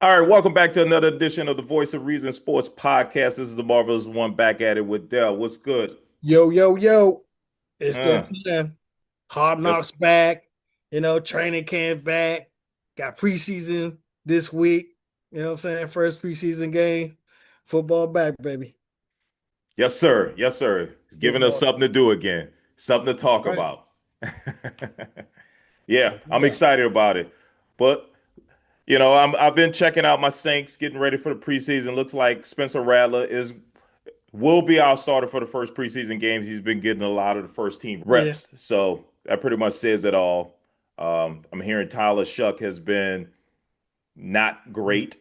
All right, welcome back to another edition of the Voice of Reason Sports Podcast. This is the Marvelous One back at it with Dell. What's good? Yo, yo, yo. It's that Uh, time. Hard yes, knocks back, training camp back. Got preseason this week. You know what I'm saying? First preseason game. Football back, baby. yes, sir. Yes, sir. It's giving us Football. something to do again, something to talk Right. about. Yeah, No I'm doubt. excited about it. But I've been checking out my Saints, getting ready for the preseason. Looks like Spencer Rattler is will be our starter for the first preseason games. He's been getting a lot of the first team Yeah. reps, so that pretty much says it all. I'm hearing Tyler Shuck has been not great,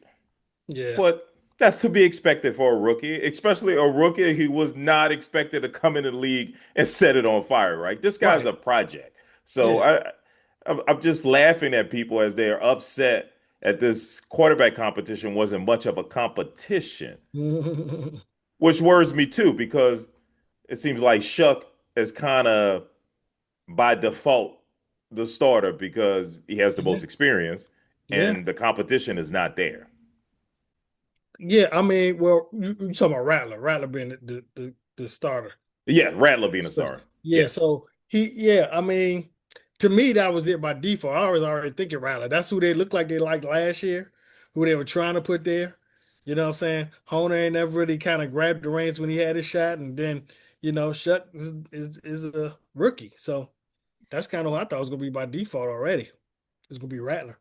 Yeah. but that's to be expected for a rookie, especially a rookie who was not expected to come in the league and set it on fire, right? This guy's Right. a project. So Yeah. I'm just laughing at people as they're upset at this quarterback competition wasn't much of a competition, which worries me too, because it seems like Shuck is kind of by default the starter because he has the Yeah. most experience Yeah. and the competition is not there. Yeah. I mean, well, you talking about Rattler. Rattler being the starter. Yeah, Rattler being a star. Yeah, Yeah. so I mean, to me, that was it by default. I was already thinking Riley. That's who they looked like they liked last year, who they were trying to put there. You know what I'm saying? Honer ain't never really kind of grabbed the reins when he had his shot, and then, Shuck is a rookie. So that's kind of what I thought it was gonna be by default already. It's gonna be Rattler.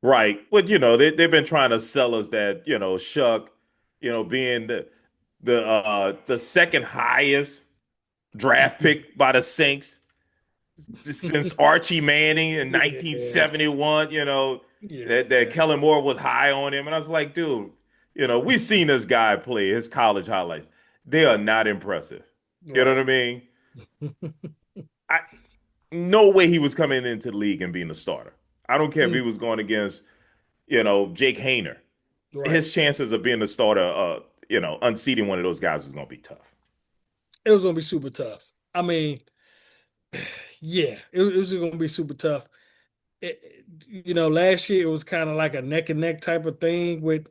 Right. But they've been trying to sell us that, Shuck, being the second highest draft pick by the Saints since Archie Manning in Yeah, 1971, that yeah, Kellen Moore was high on him. And I was like, dude, we've seen this guy play his college highlights. They are not impressive. You know what right, I mean? I No way he was coming into the league and being a starter. I don't care if he Mm, was going against, Jake Hayner. right. His chances of being a starter, unseating one of those guys was going to be tough. It was gonna be super tough. I mean, yeah, it was gonna be super tough. Last year it was kind of like a neck and neck type of thing with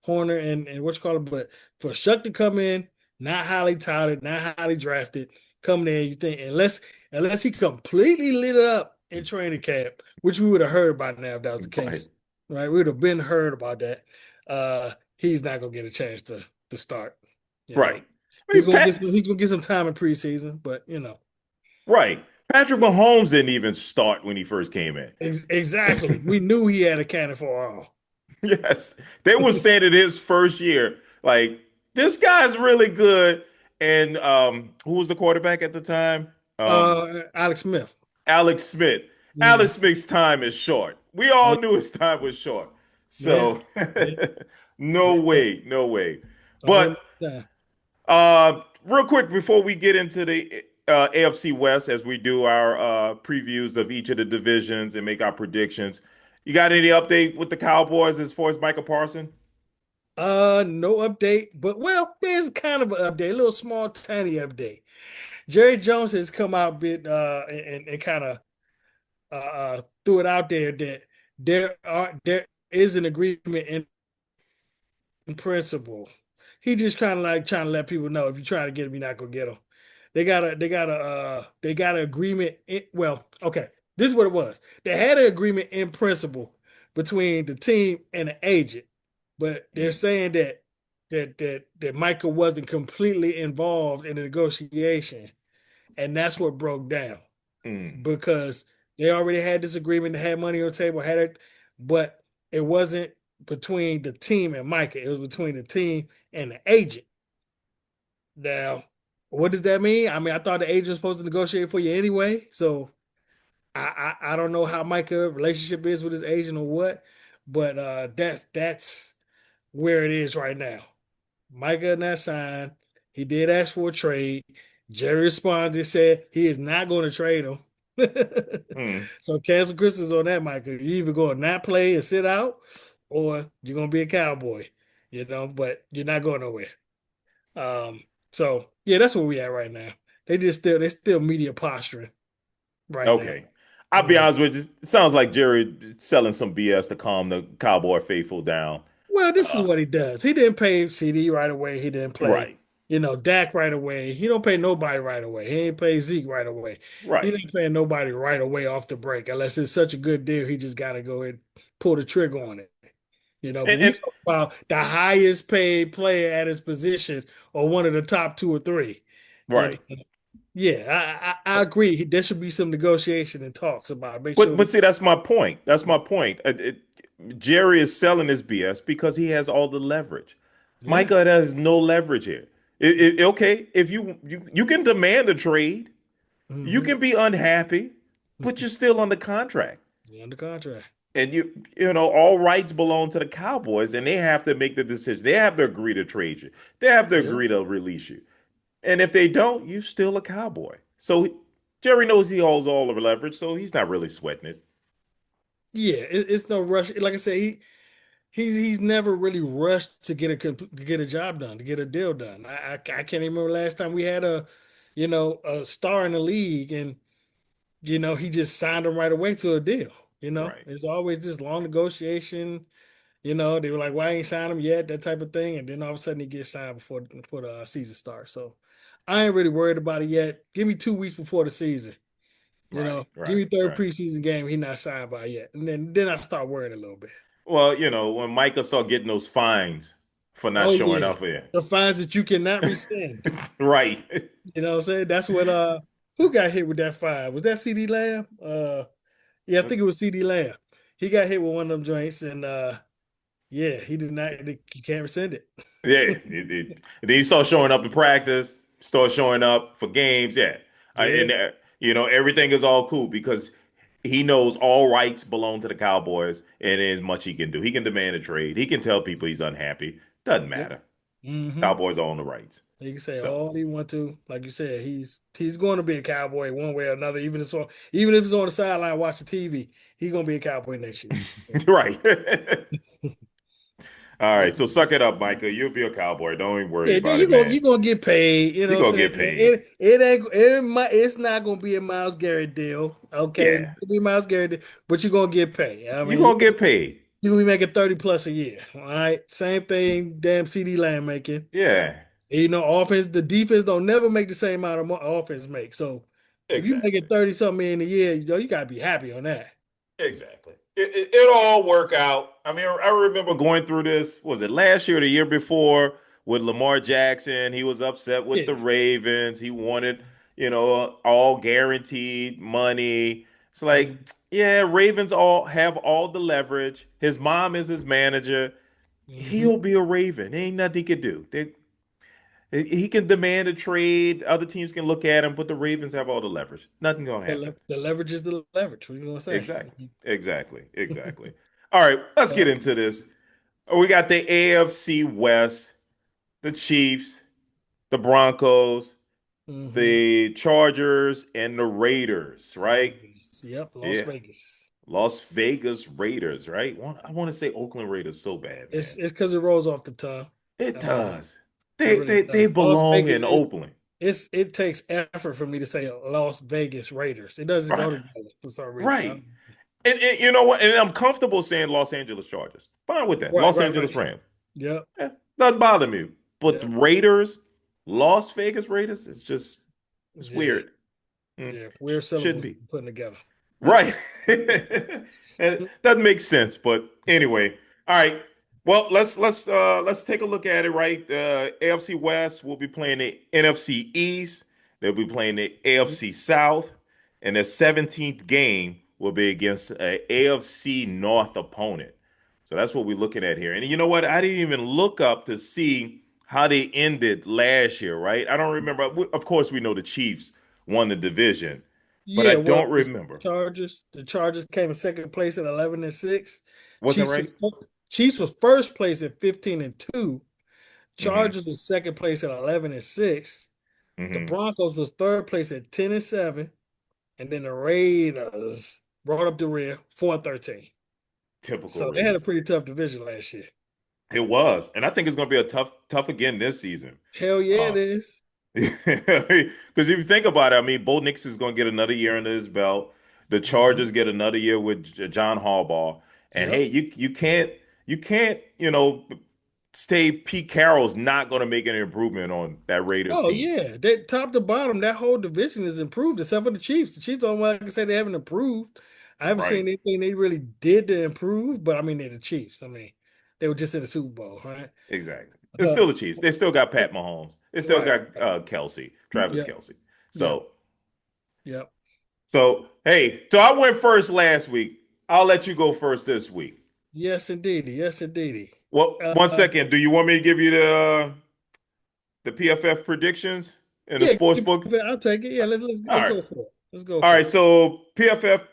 Horner and what you call it. But for Shuck to come in, not highly touted, not highly drafted, coming in, you think unless he completely lit it up in training camp, which we would have heard by now if that was the Right. case, right? We would have been heard about that. He's not gonna get a chance to start. You know, Right. I mean, he's gonna get some time in preseason, but right. Patrick Mahomes didn't even start when he first came in. exactly. We knew he had a cannon for all. Yes. They were saying it his first year, like, this guy's really good. And who was the quarterback at the time? Alex Smith. Alex Smith. Mm, Alex Smith's time is short. We all yeah, knew his time was short. yeah, So yeah, no yeah. way, no way. A whole But nother time. real quick before we get into the AFC West, as we do our previews of each of the divisions and make our predictions, you got any update with the Cowboys as far as Micah Parsons? No update, but well, there's kind of an update, a little small, tiny update. Jerry Jones has come out bit and kind of threw it out there that there is an agreement in principle. He just kind of like trying to let people know if you're trying to get him, you're not gonna get him. They got an agreement. Well, okay, this is what it was. They had an agreement in principle between the team and the agent, but they're Mm, saying that Michael wasn't completely involved in the negotiation, and that's what broke down mm, because they already had this agreement, they had money on the table, had it, but it wasn't between the team and Micah. It was between the team and the agent. Now, what does that mean? I mean, I thought the agent was supposed to negotiate for you anyway. So I don't know how Micah relationship is with his agent or what, but that's where it is right now. Micah not signed. He did ask for a trade. Jerry responded and said he is not going to trade him. mm. So cancel Christmas on that, Micah. You either going to not play and sit out, or you're going to be a cowboy. But you're not going nowhere. So yeah, that's where we at right now. They still media posturing right now. Okay. I'll be Mm. honest with you. It sounds like Jerry selling some BS to calm the Cowboy faithful down. Well, this is Uh, what he does. He didn't pay CD right away. He didn't play, right, Dak right away. He don't pay nobody right away. He ain't pay Zeke right away. He right. didn't pay nobody right away off the break unless it's such a good deal. He just got to go and pull the trigger on it. But we And talk about the highest paid player at his position or one of the top two or three. You know, right. yeah, I agree. There should be some negotiation and talks about it. Make sure But we, see, that's my point. That's my point. Jerry is selling his BS because he has all the leverage. yeah. Micah has no leverage here. Okay, if you can demand a trade, you Hmm. can be unhappy, but you're still under contract. Under contract. And all rights belong to the Cowboys, and they have to make the decision. They have to agree to trade you. They have to Yeah. agree to release you. And if they don't, you're still a Cowboy. So Jerry knows he holds all the leverage, so he's not really sweating it. Yeah, it's no rush. Like I said, he's never really rushed to get a job done, to get a deal done. I can't even remember last time we had a star in the league, and he just signed him right away to a deal. Right, It's always this long negotiation. They were like, "Why ain't signed him yet?" That type of thing, and then all of a sudden he gets signed before the season starts. So I ain't really worried about it yet. Give me 2 weeks before the season. right, Give right, me third right. preseason game. He not signed by yet, and then I start worrying a little bit. Well, when Micah started getting those fines for not Oh showing yeah, up here. the fines that you cannot rescind. Right. You know what I'm saying? That's what who got hit with that fine? Was that CD Lamb? Yeah, I think it was CD Lamb. He got hit with one of them joints, and yeah, he did not. You can't rescind it. Yeah. Then he started showing up in practice, started showing up for games. Yeah. Yeah, Everything is all cool because he knows all rights belong to the Cowboys and there's much he can do. He can demand a trade. He can tell people he's unhappy. Doesn't yep. matter. Mm-hmm. Cowboys own the rights. He can say So, all he want to. Like you said, he's going to be a Cowboy one way or another. Even if it's on the sideline watching TV, he's gonna be a Cowboy next year. right. All Yeah. right. So suck it up, Micah. You'll be a Cowboy. Don't even worry Yeah, dude, about you it, gonna man. you gonna get paid. You know You're what I'm gonna saying? get paid. It's not gonna be a Miles Garrett deal. Okay, it's Yeah. gonna be a Miles Garrett deal, but you're gonna get paid. I You're mean, gonna get paid. you're gonna be making 30 plus a year. All right. Same thing damn CD Lamb making. Yeah. And, the defense don't never make the same amount of offense make. So if you making Exactly. 30 something million a year, you gotta be happy on that. Exactly. It'll all work out. I mean, I remember going through this, was it last year or the year before with Lamar Jackson? He was upset with the Yeah. Ravens. He wanted, all guaranteed money. It's like, Mhm. yeah, Ravens all have all the leverage. His mom is his manager. Mhm. He'll be a Raven. Ain't nothing he could do. He can demand a trade. Other teams can look at him, but the Ravens have all the leverage. Nothing gonna happen. The leverage is the leverage. What are you gonna say? Exactly. Exactly. Exactly. All right, let's get Uh, into this. We got the AFC West, the Chiefs, the Broncos, mhm. the Chargers, and the Raiders, Las right? Vegas. Yep, Las Yeah. Vegas. Las Vegas Raiders, right? I want to say Oakland Raiders so bad, man. It's because it rolls off the tongue. It does. It They really they does. they Las belong Vegas. in Oakland. It takes effort for me to say Las Vegas Raiders. It doesn't Right. go together for some reason. Right. And you know what? And I'm comfortable saying Los Angeles Chargers. Fine with that. Right, Los right, right. Angeles Rams. Yep, Yeah, doesn't bother me. But the yep, Raiders, Las Vegas Raiders, it's yeah, weird. Mm, yeah. Weird shouldn't syllables be. putting together. Right. And that makes sense. But anyway, all right. Well, let's take a look at it, right? AFC West will be playing the NFC East. They'll be playing the AFC South. And the 17th game will be against an AFC North opponent. So that's what we're looking at here. And you know what? I didn't even look up to see how they ended last year, right? I don't remember. Of course, we know the Chiefs won the division, but I Yeah, well, don't remember. The Chargers came in second place at 11-6. Was that Chiefs right? was Chiefs was first place at 15-2. Mm-hmm. Chargers was second place at 11-6. The Mm-hmm. Broncos was third place at 10-7. And then the Raiders brought up the rear 4-13. Typical So they had a Raiders. pretty tough division last year. It was, and I think it's going to be a tough again this season. Hell yeah, it Uh, is. because if you think about it, I mean, Bo Nix is going to get another year under his belt. The Hmm. Chargers get another year with John Harbaugh, and hey, Yep. you can't say Pete Carroll's not going to make an improvement on that Raiders Oh team. yeah, they top to bottom, that whole division is improved except for the Chiefs. The Chiefs don't like I can say they haven't improved. I haven't Right. seen anything they really did to improve, but I mean they're the Chiefs. I mean, they were just in the Super Bowl, right? Exactly. It's Uh, still the Chiefs. They still got Pat Mahomes. They still right. got Kelsey, Travis Yep. Kelsey. Yep. So, Yep. so I went first last week. I'll let you go first this week. Yes, indeedy. Yes, indeedy. Well, one Uh, second. Do you want me to give you the PFF predictions in the yeah, sports book? I'll take it. Yeah, All let's right. go for it. Let's go All for right. it. So PFF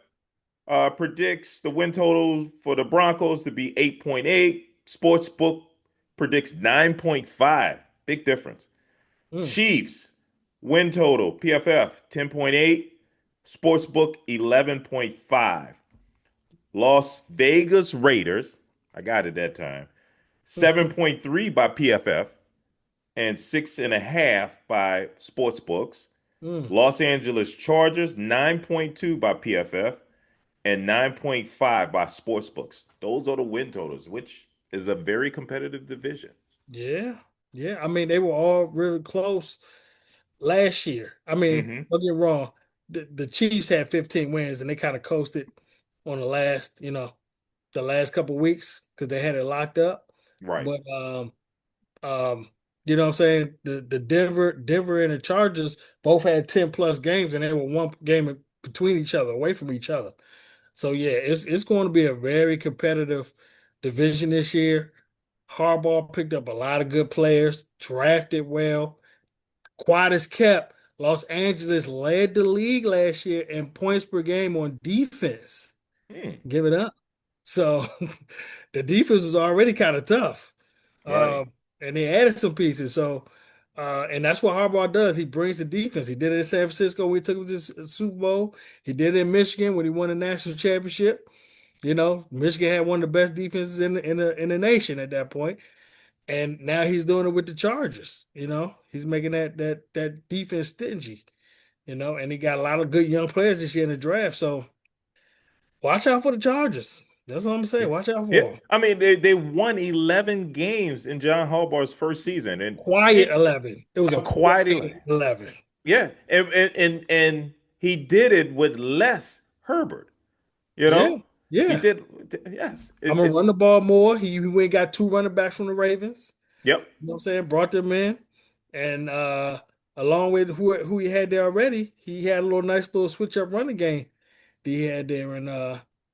predicts the win total for the Broncos to be 8.8. Sportsbook predicts 9.5. Big difference. Mm, Chiefs win total PFF 10.8. Sportsbook 11.5. Las Vegas Raiders, I got it that time, 7.3 by PFF and 6.5 by Sportsbooks. mm. Los Angeles Chargers 9.2 by PFF and 9.5 by Sportsbooks. Those are the win totals, which is a very competitive division. Yeah. Yeah. I mean, they were all really close last year. I mean, Hmm. don't get me wrong. The Chiefs had 15 wins and they kind of coasted on the last couple weeks because they had it locked up. Right. But um, you know what I'm saying? The Denver and the Chargers both had 10 plus games and they were one game between each other, away from each other. So yeah, it's going to be a very competitive division this year. Harbaugh picked up a lot of good players, drafted well. Quiet as kept. Los Angeles led the league last year in points per game on defense. Hmm. Give it up. So the defense was already kind of tough. Right. Uh, and they added some pieces. So and that's what Harbaugh does. He brings the defense. He did it in San Francisco when he took him to the Super Bowl. He did it in Michigan when he won the national championship. Michigan had one of the best defenses in the nation at that point. And now he's doing it with the Chargers. He's making that defense stingy. And he got a lot of good young players this year in the draft. So watch out for the Chargers. That's what I'm Yeah. saying. Watch out Yeah. for them. I mean, they won 11 games in John Harbaugh's first season, Quiet and 11. It was a quite quiet 11. yeah, and he did it with less Herbert. You Yeah, know, he yeah. did. Yes. I'm gonna run the ball more. He went and got two running backs from the Ravens. Yep. You know what I'm saying? Brought them in, and along with who he had there already, he had a nice little switch up running game that he had there, and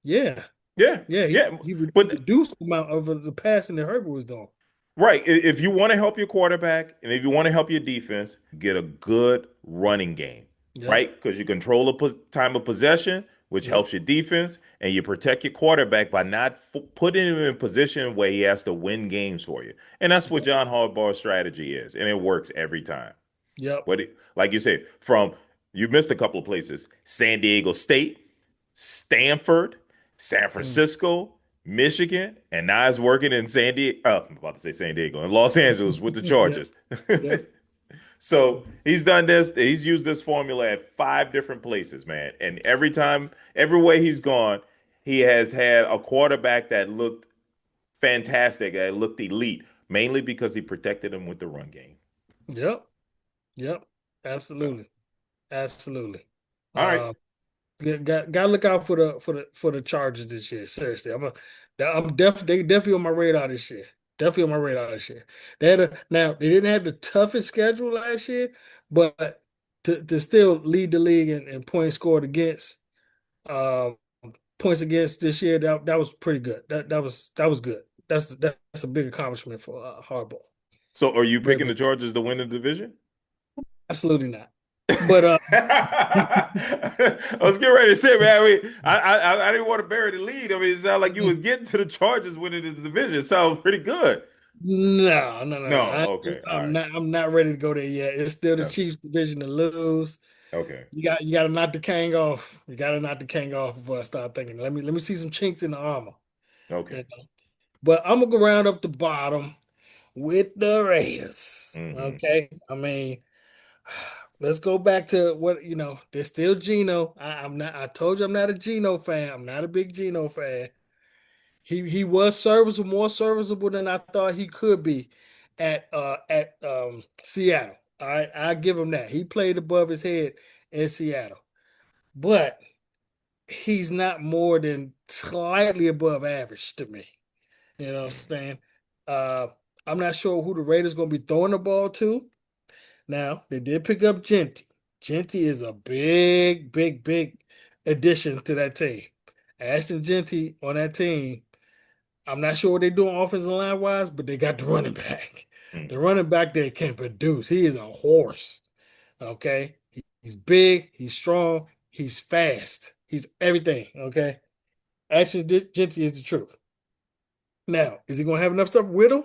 yeah, Yeah. yeah, he, Yeah. he But reduced the amount of the passing that Herbert was doing. right, if you want to help your quarterback and if you want to help your defense, get a good running game, Yep, right? Because you control the time of possession, which yep, helps your defense, and you protect your quarterback by not putting him in a position where he has to win games for you. And that's what yep, John Harbaugh's strategy is, and it works every time. yep. Like you said, from you missed a couple of places: San Diego State, Stanford, San Mm. Francisco, Michigan, and now he's working in San Diego. I'm about to say San Diego in Los Angeles with the Yep, Chargers. yep, So he's done this. He's used this formula at 5 different places, man. And every time, everywhere he's gone, he has had a quarterback that looked fantastic, that looked elite, mainly because he protected him with the run game. yep, yep. So, Absolutely, absolutely. all right. Uh, got to look out for the Chargers this year. Seriously, I'm definitely they definitely on my radar this year. Definitely on my radar this year. Now they didn't have the toughest schedule last year, but to still lead the league in points scored against, uh, points against this year, that was pretty good. That was good. That's a big accomplishment for Harbaugh. So are you Very picking big. the Chargers to win the division? Absolutely not. But I was getting ready to say, man. I didn't want to bury the lead. I mean, it sounded like you was getting to the Chargers winning the division. It sounds pretty good. No, no, no, no. No, okay, all I'm right, not. I'm not ready to go there yet. It's still the okay, Chiefs division to lose. okay, You got to knock the Kang off. You got to knock the Kang off before I start thinking. Let me see some chinks in the armor. You okay. know? But I'm gonna go round up the bottom with the Raiders. Hmm. Okay. I mean, let's go back to what There's still Geno. I'm not. I told you I'm not a Geno fan. I'm not a big Geno fan. He was serviceable, more serviceable than I thought he could be at Seattle. All right, I give him that. He played above his head in Seattle, but he's not more than slightly above average to me. You know what I'm saying? Uh, I'm not sure who the Raiders going to be throwing the ball to. Now, they did pick up Genty. Genty is a big, big, big addition to that team. Ashton Genty on that team, I'm not sure what they're doing offensive line wise, but they got the running back. The Mm. running back there can produce. He is a horse. Okay. He's big, he's strong, he's fast, he's everything. Okay. Ashton Genty is the truth. Now, is he going to have enough stuff with him?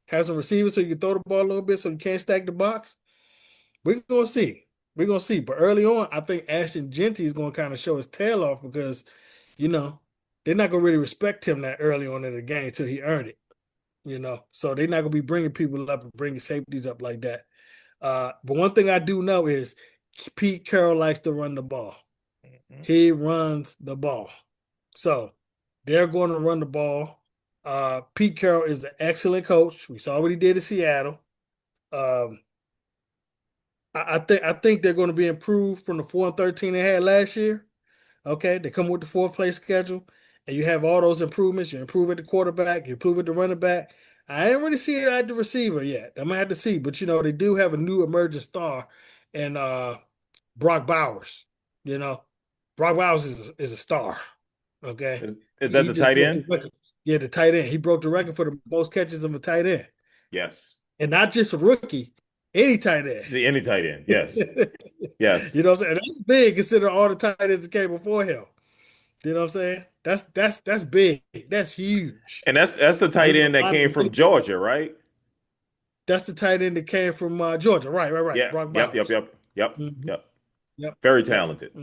Have some receivers so you can throw the ball a little bit so you can't stack the box? We're gonna see. We're gonna see. But early on, I think Ashton Genty is gonna kind of show his tail off because, you know, they're not gonna really respect him that early on in the game until he earned it. So they're not gonna be bringing people up and bringing safeties up like that. But one thing I do know is Pete Carroll likes to run the ball. Mhm. He runs the ball. So they're going to run the ball. Pete Carroll is an excellent coach. We saw what he did in Seattle. Um, I think they're going to be improved from the 4-13 they had last year. Okay, they come with the fourth place schedule, and you have all those improvements. You improve at the quarterback, you improve at the running back. I didn't really see it at the receiver yet. I'm gonna have to see, but they do have a new emerging star, and Brock Bowers. You know, Brock Bowers is a star. Okay, Is that he the just tight broke the end? record. Yeah, the tight end. He broke the record for the most catches of a tight end, Yes. and not just a rookie, any tight end. The any tight end. Yes. Yes. You know what I'm saying? That's big considering all the tight ends that came before him. You know what I'm saying? That's big. That's huge. And that's the tight Because there's end a that lot of came from really good ones. Georgia, right? That's the tight end that came from Georgia. Right, right, right. Yeah. Brock Yep. Yep. Bowers. Yep. Yep. Hmm. Yep. Yep. Very Yep. talented.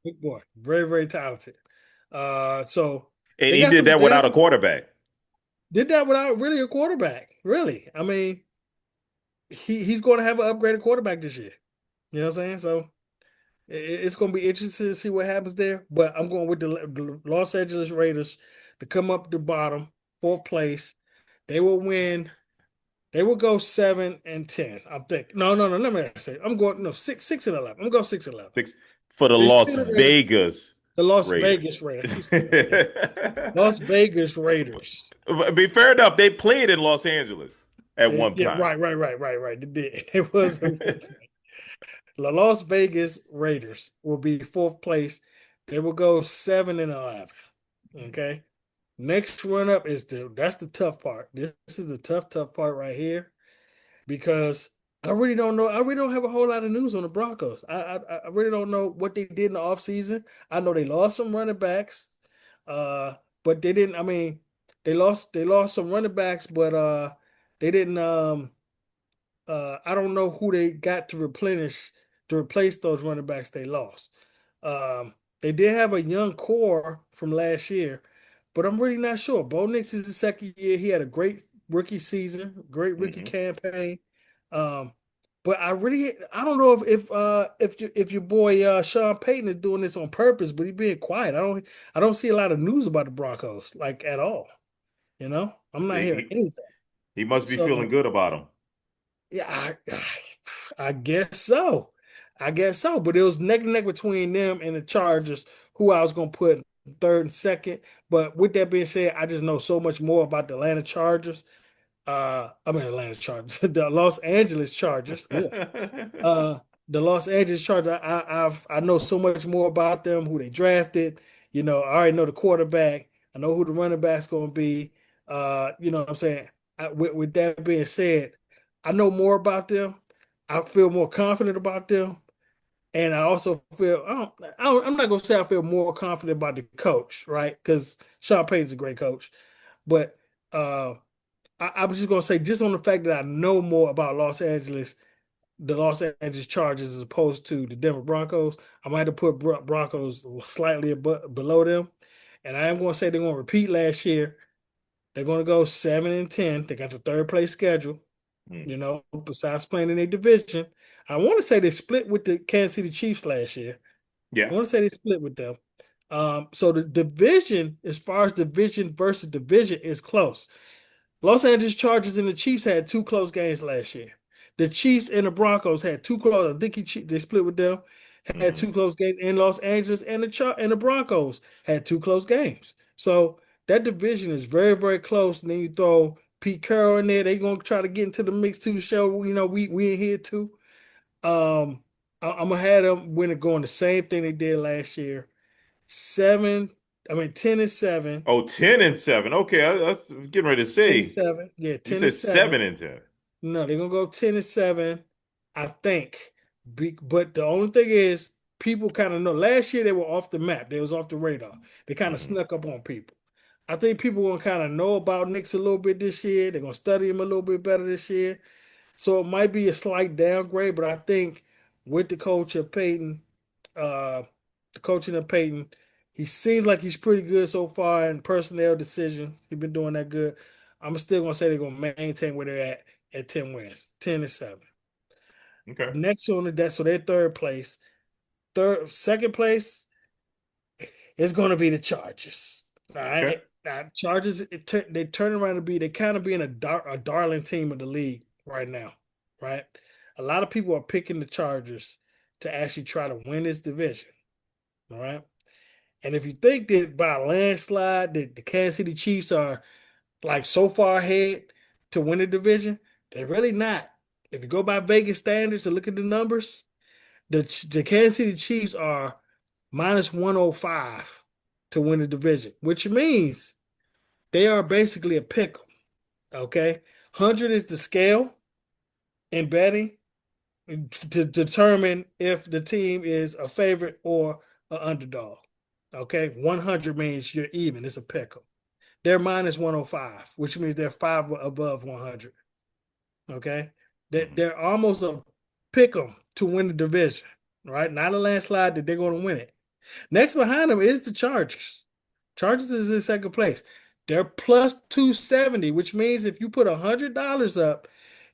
Big boy. Very, very talented. So And they he got did some that they without have a quarterback. did that without really a quarterback. Really. I mean, he's going to have an upgraded quarterback this year. You know what I'm saying? So it's going to be interesting to see what happens there. But I'm going with the Los Angeles Raiders to come up the bottom, fourth place. They will win. They will go 7-10. I think. No, no, no. Let me say. I'm going no 6-11. I'm going 6-11. Six for the They Las still the Raiders. Vegas The Las Raiders. Vegas Raiders. I keep saying that. Las Vegas Raiders. Be fair enough, they played in Los Angeles at one Yeah, time. right, right, right, right, right. They did. It was the Las Vegas Raiders will be fourth place. They will go 7-11. Okay. Next run up is that's the tough part. This is the tough part right here because I really don't know. I really don't have a whole lot of news on the Broncos. I really don't know what they did in the offseason. I know they lost some running backs, uh, but they didn't. I mean, they lost some running backs, but they didn't. I don't know who they got to replace those running backs they lost. They did have a young core from last year, but I'm really not sure. Bo Nix is the second year. He had a great rookie season, great rookie Hmm. campaign. Um, but I don't know if your boy Sean Payton is doing this on purpose, but he's being quiet. I don't see a lot of news about the Broncos like at all. I'm not He, hearing he, anything. he must be feeling So good about him. yeah, I guess so. I guess so. But it was neck and neck between them and the Chargers, who I was gonna put third and second. But with that being said, I just know so much more about the Atlanta Chargers. I mean Atlanta Chargers, the Los Angeles Chargers. Ugh. Uh, the Los Angeles Chargers. I know so much more about them, who they drafted. I already know the quarterback. I know who the running back's gonna be. You know what I'm saying? With that being said, I know more about them. I feel more confident about them, and I also feel I'm not gonna say I feel more confident about the coach, right? Because Sean Payton's a great coach, but uh, I was just gonna say just on the fact that I know more about the Los Angeles Chargers as opposed to the Denver Broncos. I might have put Broncos slightly below them, and I am going to say they're going to repeat last year. They're going to go 7-10. They got the third place schedule. Mm. besides playing in a division. I want to say they split with the Kansas City Chiefs last year. Yeah. I want to say they split with them. So the division, as far as division versus division, is close. Los Angeles Chargers and the Chiefs had two close games last year. The Chiefs and the Broncos had two close. I think they split with them. Had Hmm. two close games in Los Angeles, and the Broncos had two close games. So that division is very very close. And then you throw Pete Carroll in there. They gonna try to get into the mix too. Show we in here too. Um, I'm gonna have them win it going the same thing they did last year. Seven, I mean 10-7. Oh, 10-7. Okay, I was getting ready to 10 and say. 7. Yeah, You 10 and said 7. 7-10. No, they're gonna go 10-7, I think. But the only thing is, people kind of know. Last year they were off the map. They was off the radar. They kind of Hmm. snuck up on people. I think people gonna kind of know about Knicks a little bit this year. They're gonna study him a little bit better this year. So it might be a slight downgrade, but I think with the coach of Peyton, uh, the coaching of Peyton, he seems like he's pretty good so far in personnel decisions. He's been doing that good. I'm still gonna say they're gonna maintain where they're at 10 wins, 10-7. Okay. Next on the deck, so they're third place. Second place is gonna be the Chargers. All Okay. right. Now, Chargers, they turn around to be they kind of being a darling team of the league right now, right? A lot of people are picking the Chargers to actually try to win this division, all right? And if you think that by a landslide that the Kansas City Chiefs are like so far ahead to win the division, they're really not. If you go by Vegas standards and look at the numbers, the Kansas City Chiefs are minus 105 to win the division, which means they are basically a pick 'em. Okay, 100 is the scale in betting to determine if the team is a favorite or an underdog. Okay, 100 means you're even. It's a pick 'em. They're minus 105, which means they're five above 100. Okay, Hmm. they're almost a pick 'em to win the division. Right, not a landslide that they're going to win it. Next behind them is the Chargers. Chargers is in second place. They're plus 270, which means if you put $100 up,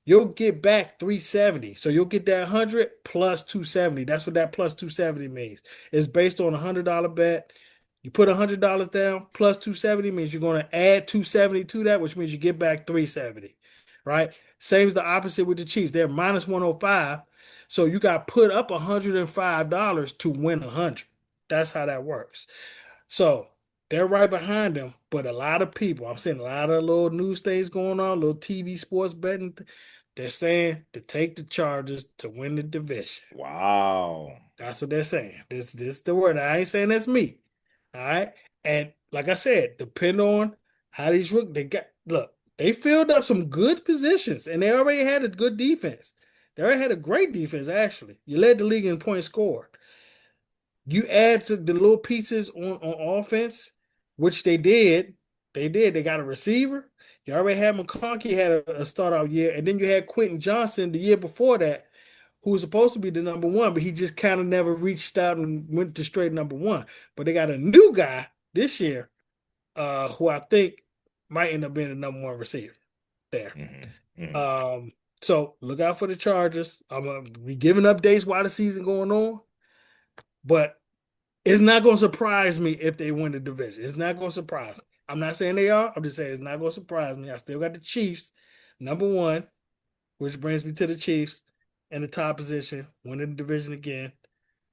you'll get back 370. So you'll get that 100 plus 270. That's what that plus 270 means. It's based on a $100 bet. You put $100 down plus 270 means you're going to add 270 to that, which means you get back 370. Right? Same as the opposite with the Chiefs. They're minus 105. So you got put up $105 to win 100. That's how that works. So they're right behind them, but a lot of people, I'm seeing a lot of little news things going on, little TV sports betting. They're saying to take the Chargers to win the division. Wow. That's what they're saying. This the word. I ain't saying that's me. All right. And like I said, depend on how these rook they got. Look, they filled up some good positions, and they already had a good defense. They already had a great defense. Actually, you led the league in points scored. You add to the little pieces on offense, which they did. They did. They got a receiver. You already had McConkey had a start out year, and then you had Quentin Johnson the year before that, who was supposed to be the number one, but he just kind of never reached out and went to straight number one. But they got a new guy this year, who I think might end up being the number one receiver there. Hmm. Hmm. Um, so look out for the Chargers. I'm gonna be giving updates while the season going on, but it's not going to surprise me if they win the division. It's not going to surprise me. I'm not saying they are. I'm just saying it's not going to surprise me. I still got the Chiefs, number one, which brings me to the Chiefs in the top position, winning the division again.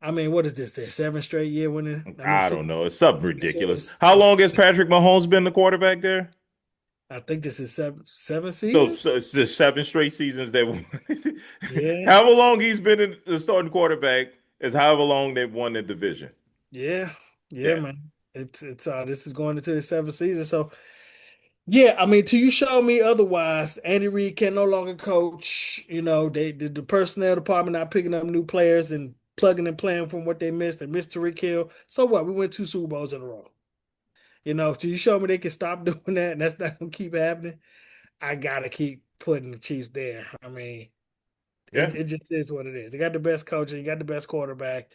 I mean, what is this? Their seventh straight year winning. I mean, I don't know. It's something it's, ridiculous. it's, How it's, long has Patrick Mahomes been the quarterback there? I think this is seven So, seasons. so it's just 7 straight seasons that Yeah, however long he's been in the starting quarterback is however long they've won the division. yeah, yeah, Yeah. man. It's this is going into the seventh season. So yeah, I mean, till you show me otherwise, Andy Reid can no longer coach. The personnel department not picking up new players and plugging and playing from what they missed. They missed Tariq Hill. So what? We went two Super Bowls in a row. Till you show me they can stop doing that, and that's not gonna keep happening. I gotta keep putting the Chiefs there. I mean, Yeah. it just is what it is. They got the best coach, and you got the best quarterback.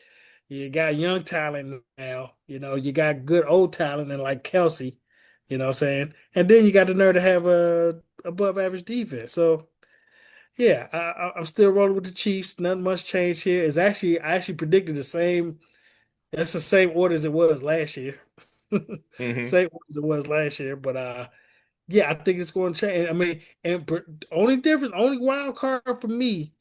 You got young talent now. You got good old talent and like Kelsey. You know what I'm saying? And then you got the nerve to have a above average defense. So Yeah, I'm still rolling with the Chiefs. Nothing much changed here. I actually predicted the same. That's the same order as it was last year. Hmm. Same order as it was last year, but yeah, I think it's going to change. I mean, and only difference, only wild card for me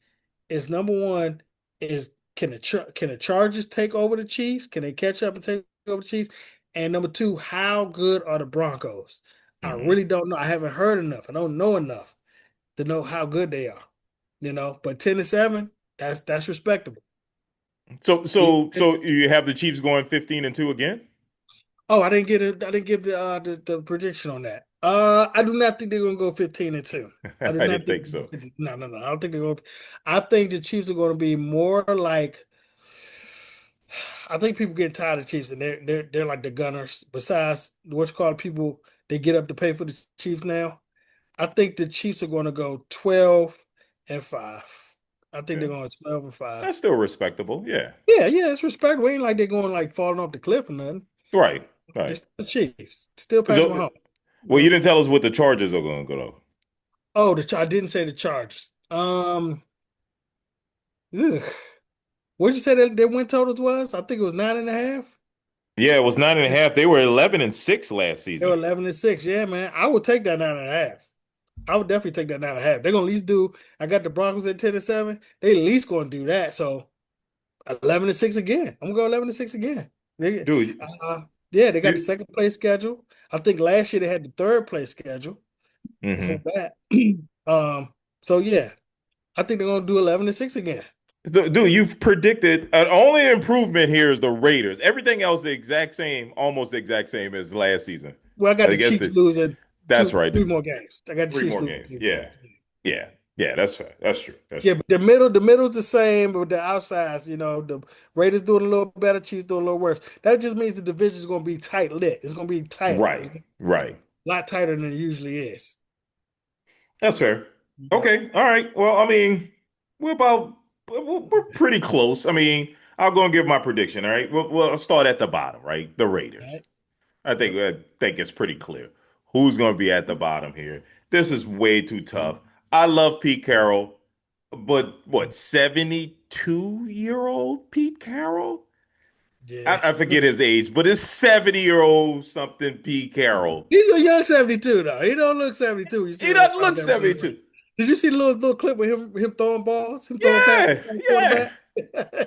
is number one is can the Chargers take over the Chiefs? Can they catch up and take over the Chiefs? And number two, how good are the Broncos? I Hmm. really don't know. I haven't heard enough. I don't know enough to know how good they are. But 10-7, that's respectable. So you have the Chiefs going 15-2 again? Oh, I didn't get it. I didn't give the prediction on that. I do not think they're gonna go 15-2. I do I not didn't think think so. no, no, no. I don't think they're going. I think the Chiefs are going to be more like. I think people get tired of Chiefs and they're like the Gunners. Besides, what's called people they get up to pay for the Chiefs now. I think the Chiefs are going to go 12-5. I think they're Okay. going 12-5. That's still respectable. Yeah. Yeah, yeah, it's respectable. Ain't like they're going like falling off the cliff or nothing. Right. Right. It's the Chiefs. Still Patrick So, Mahomes. well, you didn't tell us what the Chargers are going to go though. Oh, I didn't say the Chargers. Ugh. What'd you say that their win totals was? I think it was 9.5. Yeah, it was 9.5. They were 11-6 last They were season. 11-6. Yeah, man. I would take that 9.5. I would definitely take that 9.5. They're gonna at least do. I got the Broncos at 10-7. They at least gonna do that. So 11-6 again. I'm gonna go 11-6 again. Dude, Uh, yeah, they got the you, second place schedule. I think last year they had the third place schedule before hmm that. Um, so yeah, I think they're gonna do 11-6 again. Dude, you've predicted only improvement here is the Raiders. Everything else the exact same, almost the exact same as last season. Well, I got I the guess Chiefs that losing that's right. three more games. I got the Three Chiefs more losing games. 3 more Yeah. games. Yeah. Yeah, that's fair. That's true. That's Yeah, true. but the middle's the same, but the outsides, the Raiders doing a little better, Chiefs doing a little worse. That just means the division is going to be tight lit. It's going to be tighter. It's Right. going to be Right. a lot tighter than it usually is. That's fair. Yep. Okay. All right. Well, I mean, we're about we're pretty close. I mean, I'll go and give my prediction. All right. We'll start at the bottom. Right. The All Raiders. right. Yep. I think it's pretty clear who's going to be at the bottom here. This is way too tough. I love Pete Carroll, but what, 72-year-old Pete Carroll? Yeah. I forget his age, but it's 70-year-old something Pete Carroll. He's a young 72 though. He don't look 72. You see He him doesn't out look there running around. 72. Did you see the little clip with him throwing balls, him throwing passes Yeah, on the yeah, quarterback?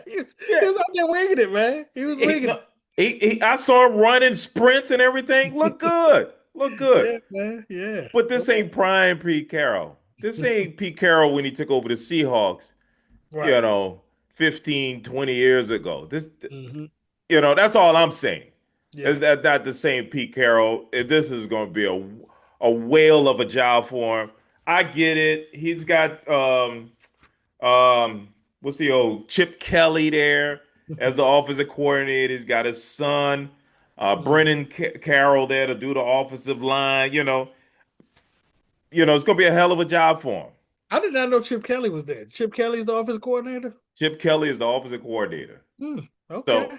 He yeah. was out there winging it, man. He was winging No, it. I saw him running sprints and everything. Look good. Look good. Yeah, man. Yeah. But this Okay. ain't prime Pete Carroll. This ain't Pete Carroll when he took over the Seahawks, you Right. know, 15, 20 years ago. Hmm. That's all I'm saying. Is Yeah. that not the same Pete Carroll? This is going to be a whale of a job for him. I get it. He's got what's the old Chip Kelly there as the offensive coordinator. He's got his son, Mhm. Brennan Carroll there to do the offensive line. It's going to be a hell of a job for him. I did not know Chip Kelly was there. Chip Kelly's the offense coordinator. Chip Kelly is the offensive coordinator. Okay. So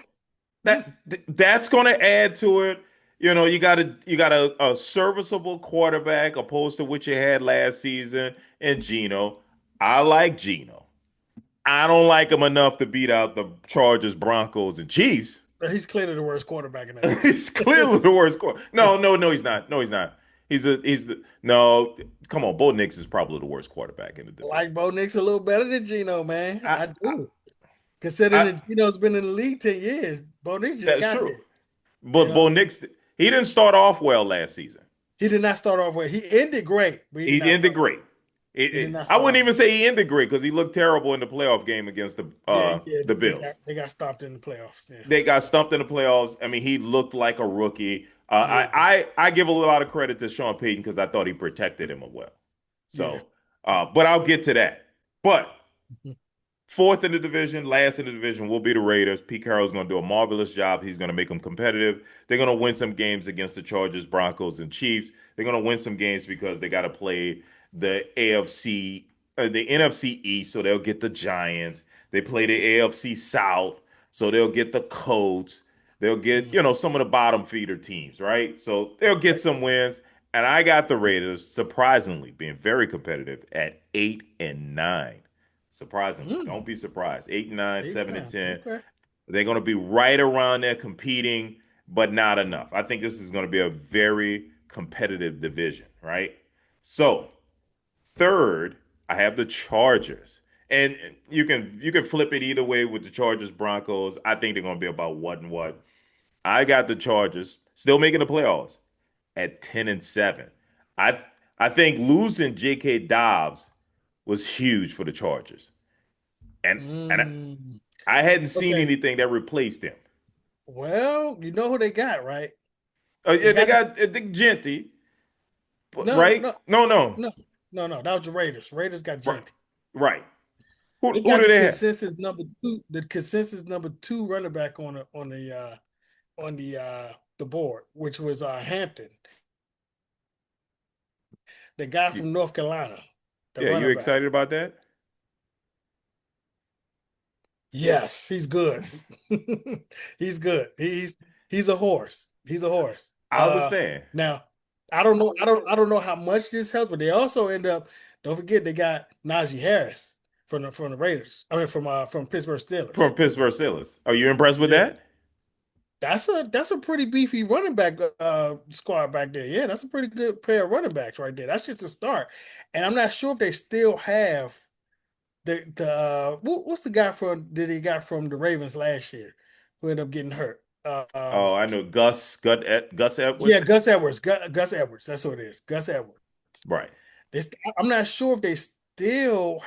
Hmm. that's going to add to it. You got a serviceable quarterback opposed to what you had last season and Gino. I like Gino. I don't like him enough to beat out the Chargers, Broncos, and Chiefs. He's clearly the worst quarterback in that He's division. clearly the worst quarterback. No, no, no, he's not. No, he's not. No. Come on, Bo Nix is probably the worst quarterback in the I division. like Bo Nix a little better than Gino, man. I, I I, do. Considering I that Gino's been in the league 10 years, Bo Nix just that's got true. there. You But know what Bo I mean? Nix, he didn't start off well last season. He did not start off well. He ended great, but he did He not ended start. great. He did not I start wouldn't off. even say he ended great because he looked terrible in the playoff game against the Yeah, uh yeah, the Bills. they got stopped in the playoffs. Yeah. They got stumped in the playoffs. I mean, he looked like a rookie. Yeah, I give a lot of credit to Sean Payton because I thought he protected him well. yeah. So, but I'll get to that. But fourth in the division, last in the division will be the Raiders. Pete Carroll's going to do a marvelous job. He's going to make them competitive. They're going to win some games against the Chargers, Broncos, and Chiefs. They're going to win some games because they got to play the AFC, the NFC East, so they'll get the Giants. They play the AFC South, so they'll get the Colts. They'll get, Mhm. some of the bottom feeder teams, right? So they'll get some wins. And I got the Raiders surprisingly being very competitive at 8-9. Surprisingly, don't Mm, be surprised. 8-9, eight, 7 and nine. 10. Okay. They're going to be right around there competing, but not enough. I think this is going to be a very competitive division, right? So third, I have the Chargers. And you can flip it either way with the Chargers Broncos. I think they're going to be about what and what. I got the Chargers still making the playoffs at 10-7. I I think losing J.K. Dobbs was huge for the Chargers, and Mm, I hadn't seen okay. anything that replaced him. Well, you know who they got, right? They Yeah, they got the got Dick Genty, no, right? no, No, no, no, no. That was the Raiders. Raiders got right, Gente. right. They Who got do the they have? consensus number two, the consensus number two running back on the board, which was Hampton, the guy You, from North Carolina, the yeah, you running back. excited about that? Yes, he's good. He's good. He's a horse. He's a horse. I understand. Now I don't know how much this helps, but they also end up, don't forget they got Najee Harris from the Raiders. I mean from Pittsburgh Steelers. From Pittsburgh Steelers. Are you impressed with Yeah. that? That's a pretty beefy running back squad back there. Yeah, that's a pretty good pair of running backs right there. That's just a start. And I'm not sure if they still have what's the guy from that he got from the Ravens last year who ended up getting hurt. Oh, I know Gus Yeah, Edwards. Gus Edwards. Gus Edwards. That's what it is. Gus Edwards. Right. I'm not sure if they still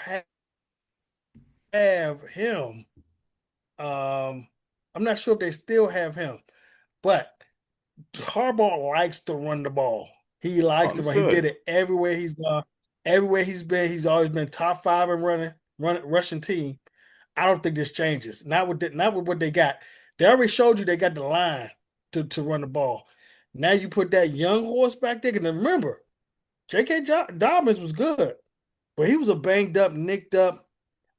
have him. Um, I'm not sure if they still have him, but Harbaugh likes to run the ball. He likes to run. He did Understood. it everywhere he's gone. Everywhere he's been, he's always been top five in rushing team. I don't think this changes. Not with what they got. They already showed you they got the line to run the ball. Now you put that young horse back there. And remember, Dobbins was good, but he was a banged up, nicked up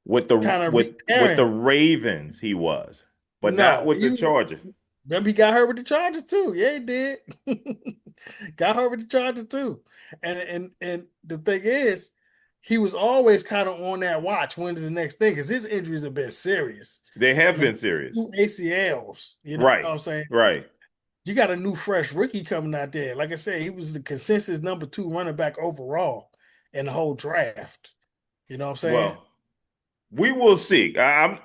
With the kind of with the repairing. Ravens, he was, but not No, with the Chargers. remember he got hurt with the Chargers too. Yeah, he did. Got hurt with the Chargers too. And the thing is, he was always kind of on that watch. When is the next thing? Because his injuries have been serious. They I have mean, been serious. two ACLs. You know what Right. I'm saying? Right. You got a new fresh rookie coming out there. Like I said, he was the consensus number two running back overall in the whole draft. You know what I'm saying? Well, we will see. I'm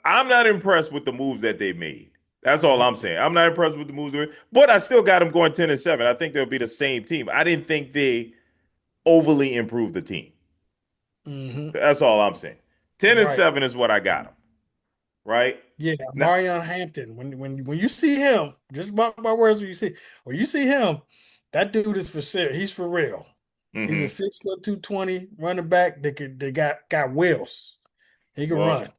not impressed with the moves that they made. That's all I'm saying. I'm not impressed with the moves, but I still got them going 10-7. I think they'll be the same team. I didn't think they overly improved the team. Mm-hmm. That's all I'm saying. 10 and Right. 7 is what I got them. Right Yeah, now. Marion Hampton. When you see him, just my words, when you see him, that dude is for serious. He's for real. He's a Hmm. 6 foot 220 running back that got wheels. He can Well, run.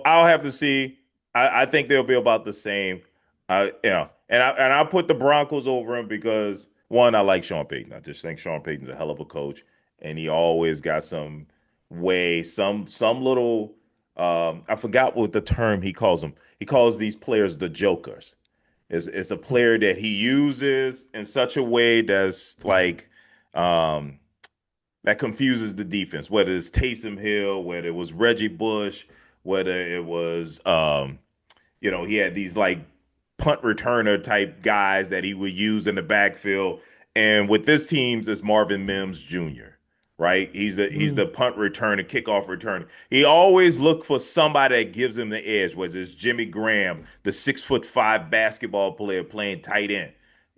I'll have to see. I think they'll be about the same. And I put the Broncos over him because one, I like Sean Payton. I just think Sean Payton's a hell of a coach, and he always got some way, some little. I forgot what the term he calls them. He calls these players the jokers. It's a player that he uses in such a way that's like um, that confuses the defense, whether it's Taysom Hill, whether it was Reggie Bush, whether it was he had these like punt returner type guys that he would use in the backfield. And with this team's is Marvin Mims Jr. Right? He's the Mm, punt returner, kickoff returner. He always look for somebody that gives him the edge, whether it's Jimmy Graham, the 6'5" basketball player playing tight end.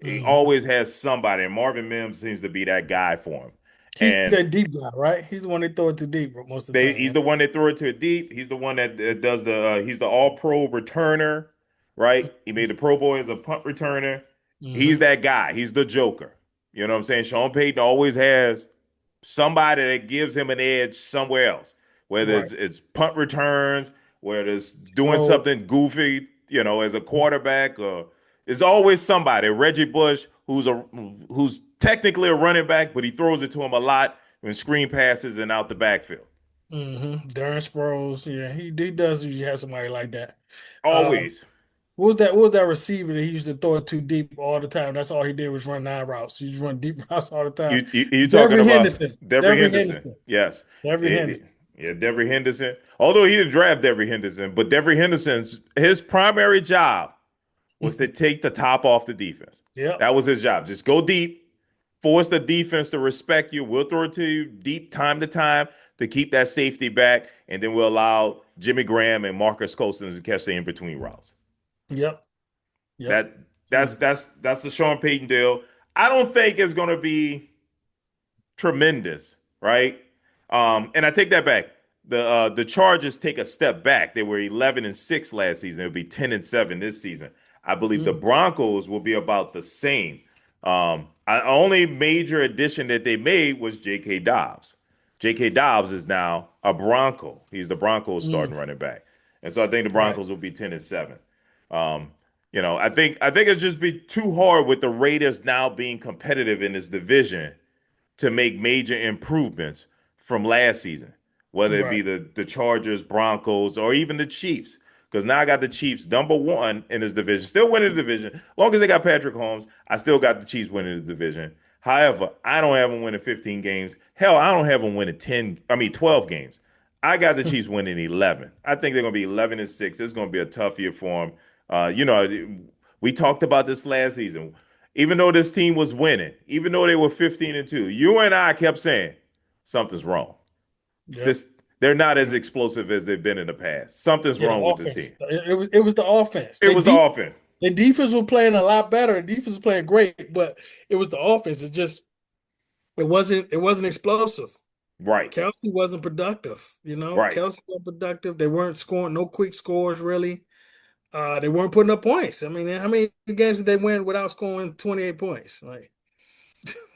He hmm always has somebody, and Marvin Mims seems to be that guy for him. He's And that deep guy, right? He's the one they throw it too deep most of the time, he's right? the one that threw it to it deep. He's the one that does he's the all pro returner, right? He made the Pro Bowl as a punt returner. He's Mm-hmm. that guy. He's the Joker. You know what I'm saying? Sean Payton always has somebody that gives him an edge somewhere else, whether Right. it's punt returns, whether it's doing So, something goofy, as a quarterback, or it's always somebody. Reggie Bush, who's technically a running back, but he throws it to him a lot when screen passes and out the backfield. Darren Sproles, yeah, he does usually have somebody like that. Um, Always. What was that receiver that he used to throw it too deep all the time? That's all he did was run 9 routes. He just run deep routes all the time. You talking Devery about Henderson. Devery Devery Henderson? Henderson. Yes. Devery It- Henderson. yeah, Devery Henderson. Although he didn't draft Devery Henderson, but Devery Henderson's his primary job was to take the top off the defense. Yep. That was his job. Just go deep, force the defense to respect you. We'll throw it to you deep time to time to keep that safety back, and then we'll allow Jimmy Graham and Marcus Cousins to catch the in between routes. Yep. Yep. That that's the Sean Payton deal. I don't think it's going to be tremendous, right? And I take that back. The Chargers take a step back. They were 11-6 last season. It'll be 10-7 this season. I believe the Mm, Broncos will be about the same. Only major addition that they made was J.K. Dobbs. J.K. Dobbs is now a Bronco. He's the Broncos starting mm, running back, and so I think the right. Broncos will be 10-7. Um, I think it's just be too hard with the Raiders now being competitive in this division to make major improvements from last season, whether it be Right. the Chargers, Broncos, or even the Chiefs. Because now I got the Chiefs number one in this division, still winning the division. As long as they got Patrick Holmes, I still got the Chiefs winning the division. However, I don't have them winning 15 games. Hell, I don't have them winning 12 games. I got the Chiefs winning 11. I think they're going to be 11-6. It's going to be a tough year for them. We talked about this last season. Even though this team was winning, even though they were 15-2, you and I kept saying something's wrong. Yep. This They're not as explosive as they've been in the past. Something's Yeah, the wrong with this team. offense. It was the offense. It was the offense. The defense was playing a lot better. The defense was playing great, but it was the offense. It wasn't explosive. Right. Kelsey wasn't productive. Right. Kelsey wasn't productive. They weren't scoring no quick scores really. They weren't putting up points. I mean, how many games did they win without scoring 28 points? Like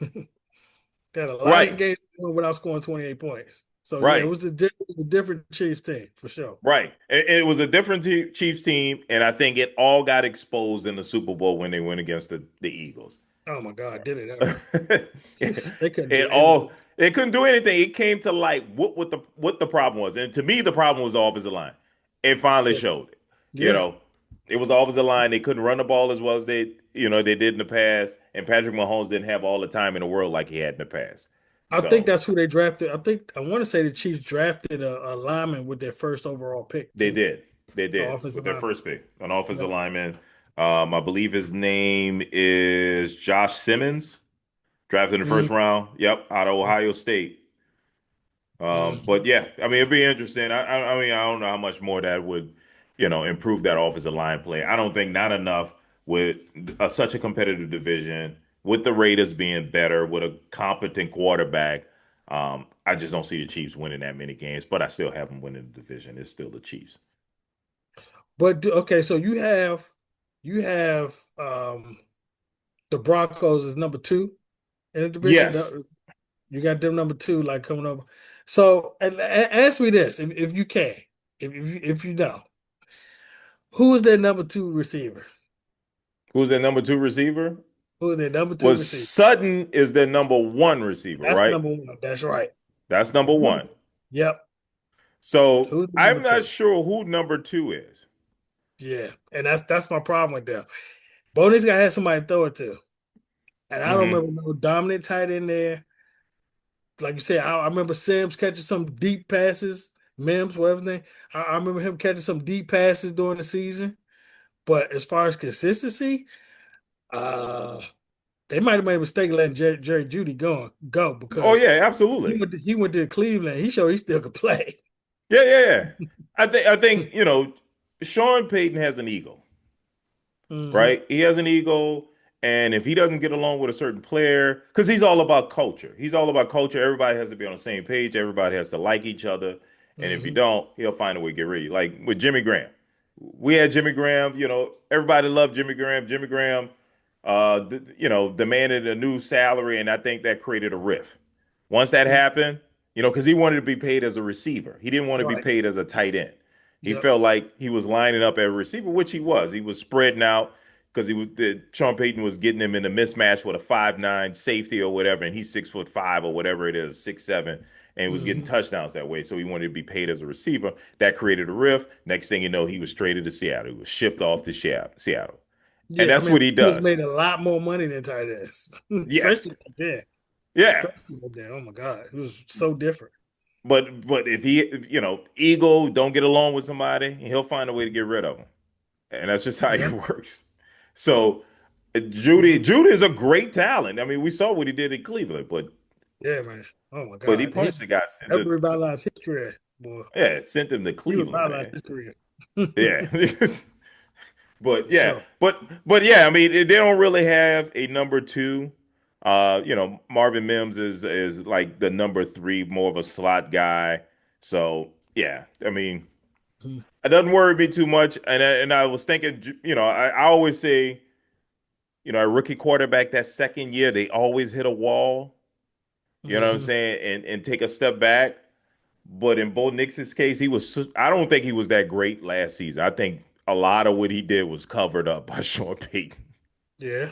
they had a lot of Right. games without scoring 28 points. So yeah, Right. it was a different Chiefs team for sure. Right. It was a different Chiefs team, and I think it all got exposed in the Super Bowl when they went against the Eagles. Oh my God, did it ever? They couldn't do it anything. all they couldn't do anything. It came to light what the problem was, and to me, the problem was the offensive line. It finally Yeah. showed it. You Yeah. know, it was the offensive line. They couldn't run the ball as well as they did in the past, and Patrick Mahomes didn't have all the time in the world like he had in the past. I think So that's who they drafted. I want to say the Chiefs drafted a lineman with their first overall pick they too, did, they an did with offensive their lineman. first pick, an offensive Yep. lineman. I believe his name is Josh Simmons, drafted in the first Mhm. round. Yep, out of Ohio State. But Mhm. yeah, I mean, it'd be interesting. I mean, I don't know how much more that would, improve that offensive line play. I don't think not enough with such a competitive division, with the Raiders being better, with a competent quarterback. I just don't see the Chiefs winning that many games, but I still have them winning the division. It's still the Chiefs. Okay, so you have the Broncos is number two in the division. Yes. You got them number two, like coming over. So, ask me this, if you can, if you know, who is their number two receiver? Who's their number two receiver? Who is their number two Was receiver? Sutton is their number one receiver, That's right? number one. That's right. That's number one. Yep. So Who's the number I'm not two? sure who number two is. Yeah, and that's my problem with them. Boney's got to have somebody to throw it to, and I don't Hmm. remember no dominant tight end there. Like you said, I remember Sims catching some deep passes, Mims, whatever name. I remember him catching some deep passes during the season. But as far as consistency, uh, they might have made a mistake letting Jerry Judy go Oh because yeah, absolutely. he went to Cleveland. He showed he still could play. Yeah, yeah, yeah. I think Sean Payton has an ego, Hmm. right? He has an ego, and if he doesn't get along with a certain player, because he's all about culture. He's all about culture. Everybody has to be on the same page. Everybody has to like each other. And if you Hmm. don't, he'll find a way to get rid of you. Like with Jimmy Graham. We had Jimmy Graham, everybody loved Jimmy Graham. Jimmy Graham demanded a new salary, and I think that created a rift. Once that happened, because he wanted to be paid as a receiver. He didn't want to be Right. paid as a tight end. He Yep. felt like he was lining up as a receiver, which he was. He was spreading out, because Sean Payton was getting him in a mismatch with a 5'9" safety or whatever, and he's 6'5" or whatever it is, 6'7", and was getting Hmm. touchdowns that way. So he wanted to be paid as a receiver. That created a rift. Next thing you know, he was traded to Seattle. He was shipped off to Seattle. And Yeah, I that's mean, what he he was does. made a lot more money than tight ends, Yes. especially back then. Yeah. Especially back then. Oh my God, it was so different. But if he, ego don't get along with somebody, he'll find a way to get rid of them. And that's just how it Yeah. works. So Judy is a great talent. I mean, we saw what he did in Cleveland, Yeah, man. Oh my but he God, punched the guy, that revitalized his career, boy. yeah, sent him to He Cleveland, revitalized man. his career. Yeah. But For yeah, sure. but yeah, I mean, they don't really have a number two. Marvin Mims is like the number three, more of a slot guy. So yeah, I mean, it doesn't worry me too much. And I was thinking, I always say, a rookie quarterback that second year, they always hit a wall. You know what I'm Hmm. saying? And take a step back. But in Bo Nix's case, I don't think he was that great last season. I think a lot of what he did was covered up by Sean Payton. Yeah.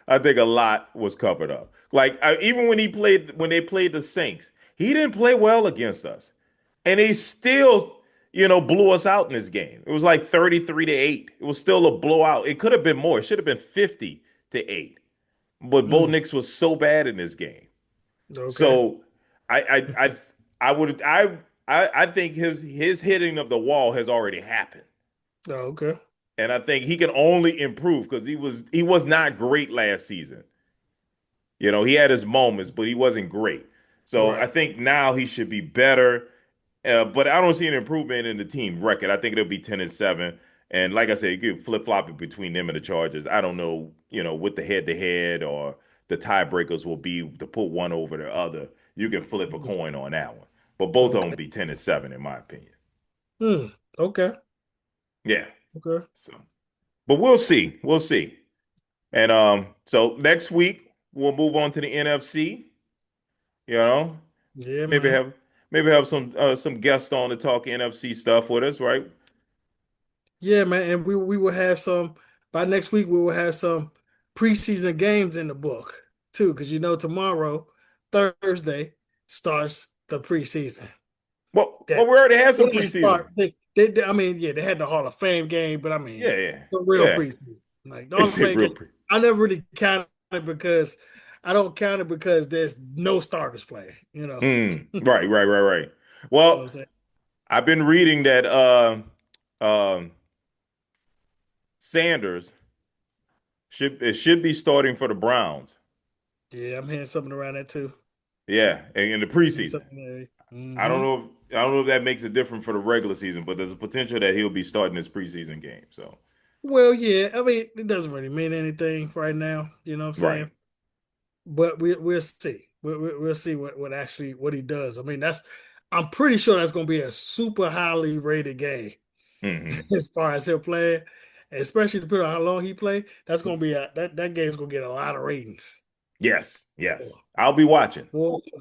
I think a lot was covered up. Like even when they played the Saints, he didn't play well against us, and he still, blew us out in this game. It was like 33-8. It was still a blowout. It could have been more. It should have been 50-8. But Bo Mm. Nix was so bad in this game. Okay. So I would I think his hitting of the wall has already happened. Oh, okay. And I think he can only improve because he was not great last season. He had his moments, but he wasn't great. So I Right. think now he should be better. But I don't see an improvement in the team record. I think it'll be 10-7. And like I said, you could flip flop it between them and the Chargers. I don't know, what the head to head or the tiebreakers will be to put one over the other. You can flip a coin on that one. But both of them Okay. be 10-7 in my opinion. Hmm. Okay. Yeah. Okay. So, but we'll see. We'll see. And so next week we'll move on to the NFC. You know, Yeah, maybe man. have maybe have some guests on to talk NFC stuff with us, right? Yeah, man. And we will have some by next week. We will have some preseason games in the book too, because tomorrow, Thursday, starts the preseason. Well, we Games. already had some They didn't start. preseason. I mean, yeah, they had the Hall of Fame game, but I mean, Yeah, yeah, the real yeah. preseason. Like the Hall It's of a Fame real game, pre. I never really count it because I don't count it because there's no starters playing. Right, right, right, right. You know what Well, I'm saying? I've been reading that um Sanders should be starting for the Browns. Yeah, I'm hearing something around that too. Yeah, in the Hearing preseason. something there. I don't Hmm. know if I don't know if that makes a difference for the regular season, but there's a potential that he'll be starting his preseason game. So, Well, yeah, I mean, it doesn't really mean anything right now. You know what I'm right. saying? But we'll see. We'll see what he does. I mean, I'm pretty sure that's going to be a super highly rated game Hmm. as far as he'll play, especially depending on how long he play. That's going to be that game's going to get a lot of ratings. Yes, Oh, yes. I'll be watching. well, Yeah.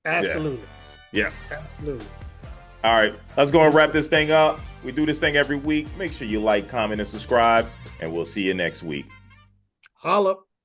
absolutely, Yeah. absolutely. All right. Let's go and wrap this thing up. We do this thing every week. Make sure you like, comment, and subscribe, and we'll see you next week. Holla.